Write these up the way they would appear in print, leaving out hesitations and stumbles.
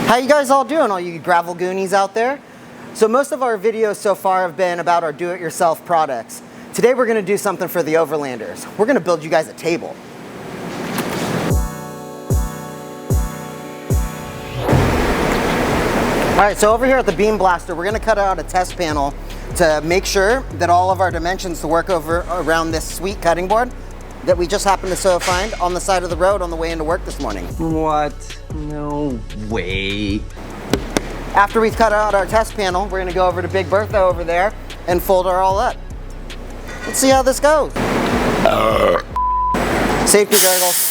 How you guys all doing, all you gravel goonies out there? So most of our videos so far have been about our do-it-yourself products. Today we're going to do something for the Overlanders. We're going to build you guys a table. Alright, so over here at the Beam Blaster, we're going to cut out a test panel to make sure that all of our dimensions to work around this sweet cutting board that we just happened to find on the side of the road on the way into work this morning. What? No way. After we've cut out our test panel, we're gonna go over to Big Bertha over there and fold her all up. Let's see how this goes. Safety goggles.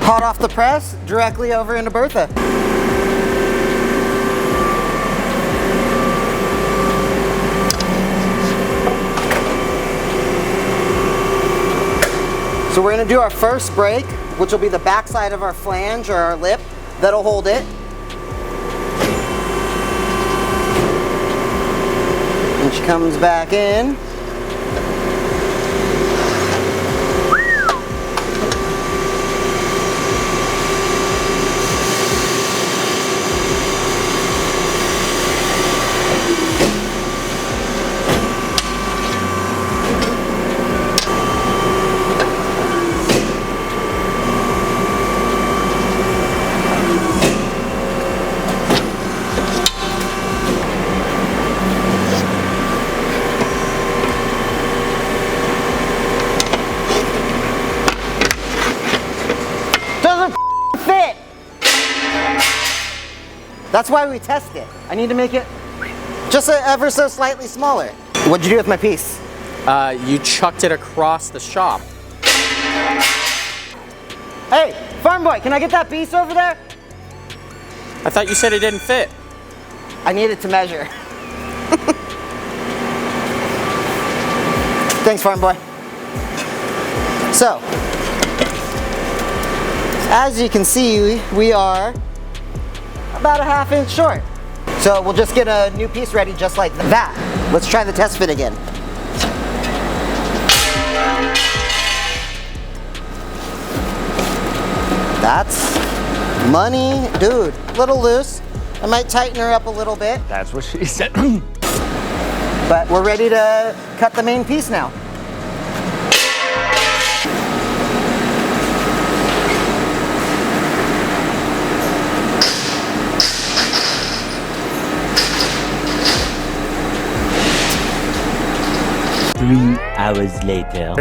Hot off the press, directly over into Bertha. So we're going to do our first break, which will be the back side of our flange or our lip. That'll hold it. And she comes back in. Fit. That's why we test it. I need to make it just ever so slightly smaller. What'd you do with my piece? You chucked it across the shop. Hey, farm boy, can I get that piece over there? I thought you said it didn't fit. I needed to measure. Thanks, farm boy. So, as you can see, we are about a ½ inch short. So we'll just get a new piece ready just like that. Let's try the test fit again. That's money. Dude, a little loose. I might tighten her up a little bit. That's what she said. But we're ready to cut the main piece now. Hours later.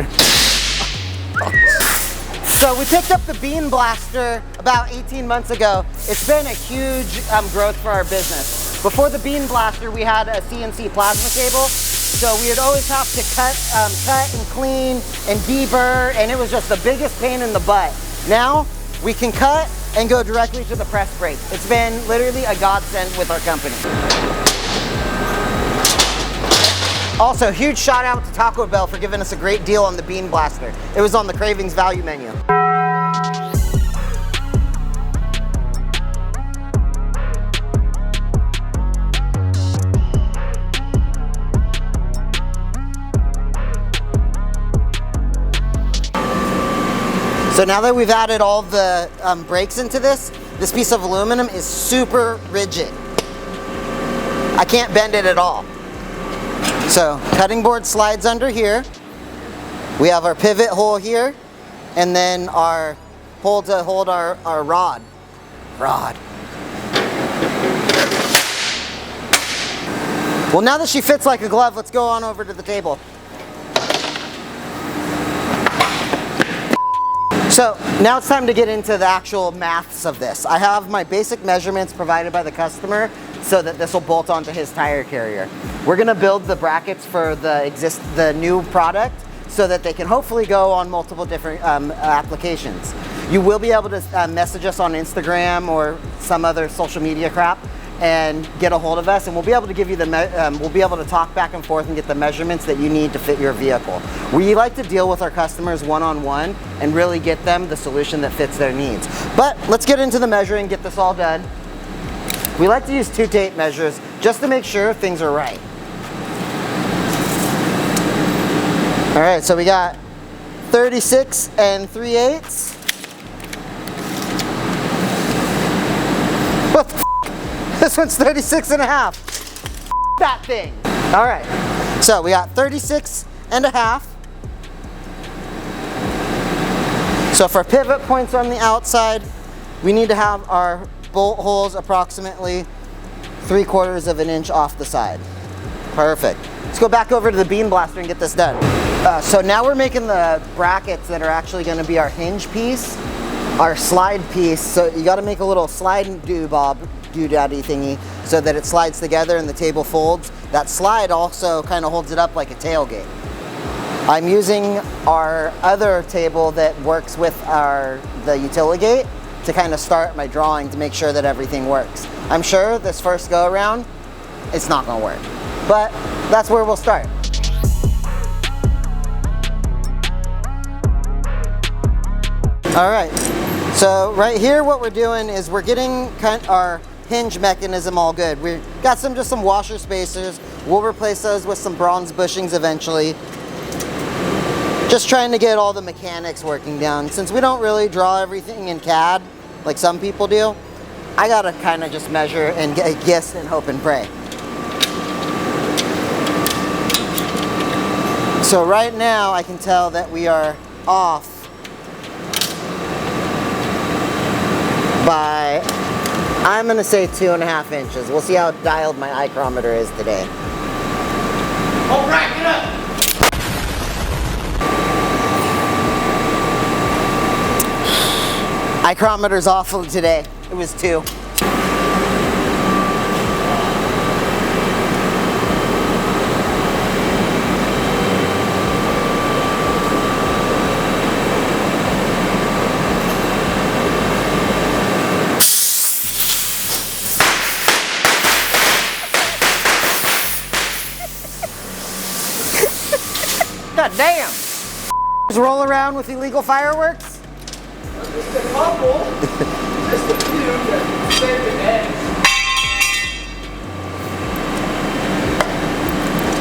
So we picked up the Beam Blaster about 18 months ago. It's been a huge growth for our business. Before the Beam Blaster, we had a CNC plasma cable. So we would always have to cut and clean and deburr, and it was just the biggest pain in the butt. Now we can cut and go directly to the press brake. It's been literally a godsend with our company. Also, huge shout out to Taco Bell for giving us a great deal on the Beam Blaster. It was on the Cravings value menu. So now that we've added all the brakes into this piece of aluminum is super rigid. I can't bend it at all. So cutting board slides under here. We have our pivot hole here, and then our hole to hold our rod. Well, now that she fits like a glove, let's go on over to the table. So now it's time to get into the actual maths of this. I have my basic measurements provided by the customer so that this will bolt onto his tire carrier. We're gonna build the brackets for the new product so that they can hopefully go on multiple different applications. You will be able to message us on Instagram or some other social media crap and get a hold of us, and we'll be able to give you we'll be able to talk back and forth and get the measurements that you need to fit your vehicle. We like to deal with our customers one-on-one and really get them the solution that fits their needs. But let's get into the measuring, get this all done. We like to use 2 tape measures just to make sure things are right. All right, so we got 36 3/8. What the f? This one's 36 1/2. That thing. All right, so we got 36 1/2. So for pivot points on the outside, we need to have our bolt holes approximately 3/4 of an inch off the side. Perfect. Let's go back over to the bean blaster and get this done. So now we're making the brackets that are actually going to be our hinge piece, our slide piece. So you got to make a little slide doodaddy thingy so that it slides together and the table folds. That slide also kind of holds it up like a tailgate. I'm using our other table that works with the utility gate to kind of start my drawing to make sure that everything works. I'm sure this first go around, it's not going to work, but that's where we'll start. All right, so right here what we're doing is we're getting our hinge mechanism all good. We've got just some washer spacers. We'll replace those with some bronze bushings eventually. Just trying to get all the mechanics working down. Since we don't really draw everything in CAD like some people do, I gotta kind of just measure and guess and hope and pray. So right now I can tell that we are off by, I'm gonna say 2.5 inches. We'll see how dialed my micrometer is today. Oh, rack it up! Micrometer's awful today. It was 2. God damn! Just roll around with illegal fireworks? Just a couple. Just a few to save the eggs.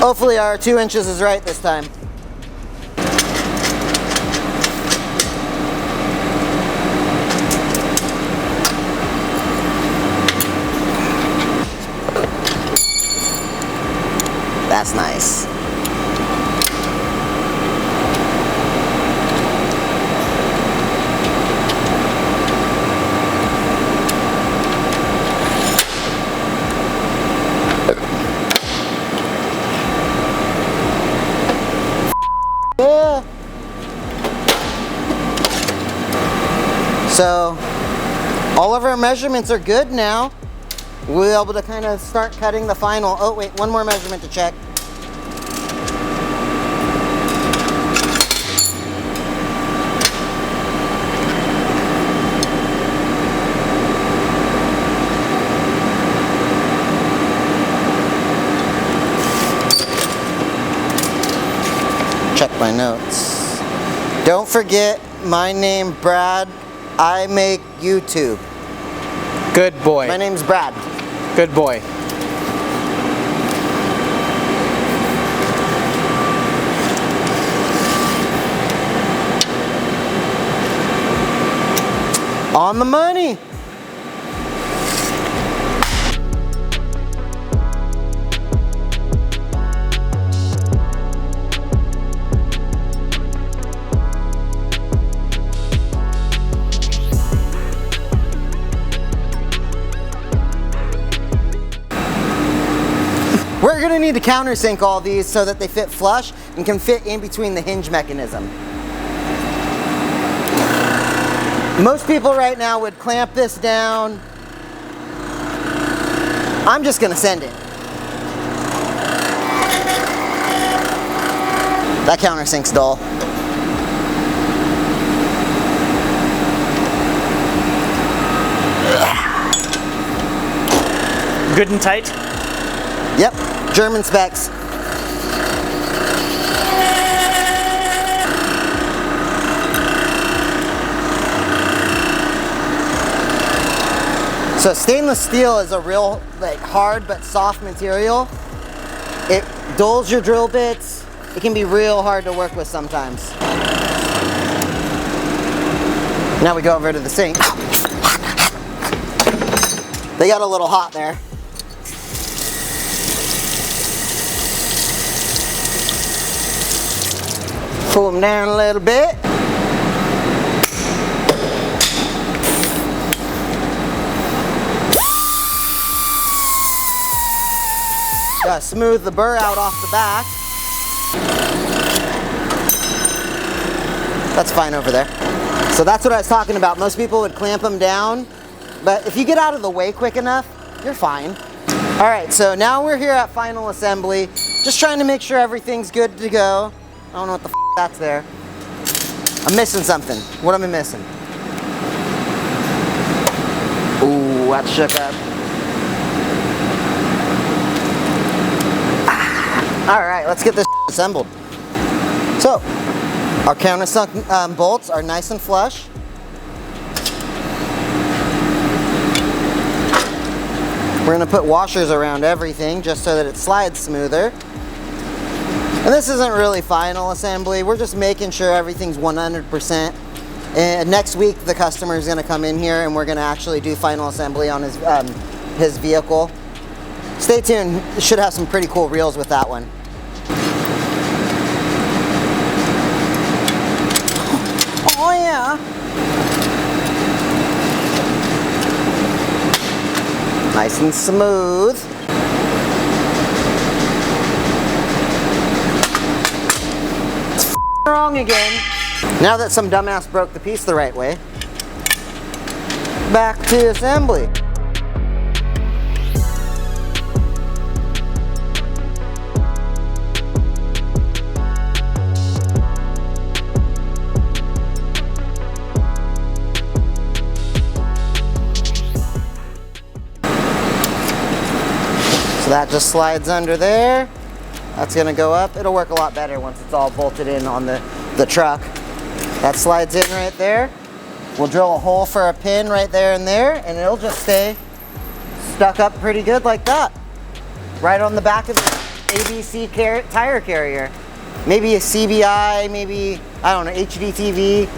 Hopefully our 2 inches is right this time. That's nice. Yeah. So all of our measurements are good now. We'll be able to kind of start cutting the final. Oh wait, one more measurement to check. Check my notes. Don't forget my name, Brad. I make YouTube. Good boy. My name's Brad. Good boy. On the money. We're gonna need to countersink all these so that they fit flush and can fit in between the hinge mechanism. Most people right now would clamp this down. I'm just gonna send it. That countersink's dull. Good and tight? Yep, German specs. So stainless steel is a real hard but soft material. It dulls your drill bits. It can be real hard to work with sometimes. Now we go over to the sink. They got a little hot there. Cool them down a little bit. Gotta smooth the burr out off the back. That's fine over there. So that's what I was talking about. Most people would clamp them down, but if you get out of the way quick enough, you're fine. All right, so now we're here at final assembly, just trying to make sure everything's good to go. I don't know what the f that's there. I'm missing something. What am I missing? Ooh, that's shook up. All right, let's get this assembled. So, our countersunk bolts are nice and flush. We're gonna put washers around everything just so that it slides smoother. And this isn't really final assembly. We're just making sure everything's 100%. And next week, the customer is gonna come in here and we're gonna actually do final assembly on his vehicle. Stay tuned, should have some pretty cool reels with that one. Oh yeah. Nice and smooth. It's wrong again. Now that some dumbass broke the piece the right way, back to assembly. So that just slides under there. That's gonna go up. It'll work a lot better once it's all bolted in on the truck. That slides in right there. We'll drill a hole for a pin right there and there, and it'll just stay stuck up pretty good like that. Right on the back of the ABC tire carrier. Maybe a CBI, maybe, I don't know, HDTV.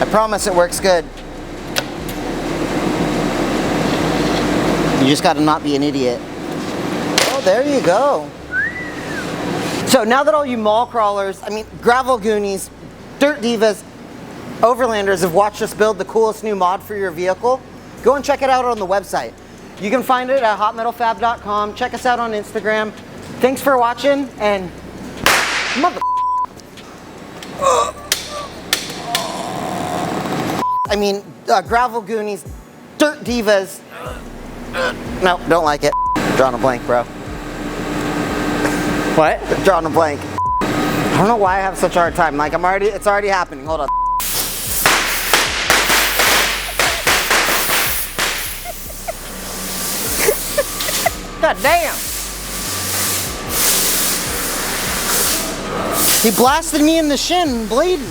I promise it works good. You just gotta not be an idiot. Oh, there you go. So now that all you mall crawlers, I mean, gravel goonies, dirt divas, overlanders have watched us build the coolest new mod for your vehicle, go and check it out on the website. You can find it at hotmetalfab.com. Check us out on Instagram. Thanks for watching, and mother. I mean, gravel goonies, dirt divas. No, don't like it. Drawing a blank, bro. What? Drawing a blank. I don't know why I have such a hard time. Like, it's already happening. Hold on. God damn. He blasted me in the shin, bleeding.